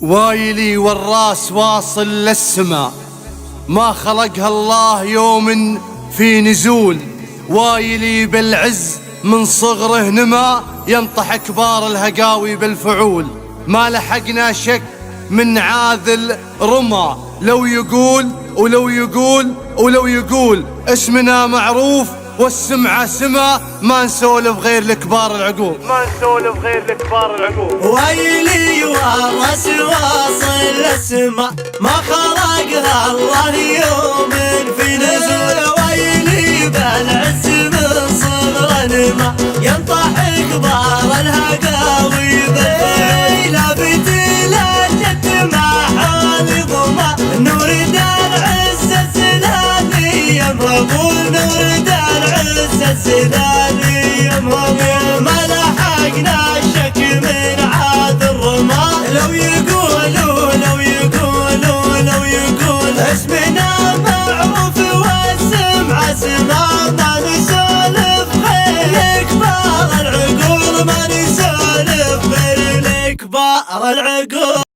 وايلي والراس واصل للسما، ما خلقها الله يوم في نزول. وايلي بالعز من صغره نما، ينطح كبار الهقاوي بالفعول. ما لحقنا شك من عاذل رمى، لو يقول ولو يقول ولو يقول اسمنا معروف والسمعة سما. ما نسولف غير لكبار العقول، ما نسولف غير لكبار العقول. ويلي والراس واصل للسما، ما خلقها الله يوم في نزول. ويلي بالعز من صغر نما، ينطح كبار الهقاوي بالفعول. لابت الجد مع حال ضما، نورد العز السلالي مقبول. نورد العز السلالي مقبول. ما لحقنا الشك من عاد الرمى، لو يقولوا لو يقولوا لو يقول اسمنا معروف والسمعة سما. ما نسولف غير لكبار العقول، ما نسولف غير لكبار العقول.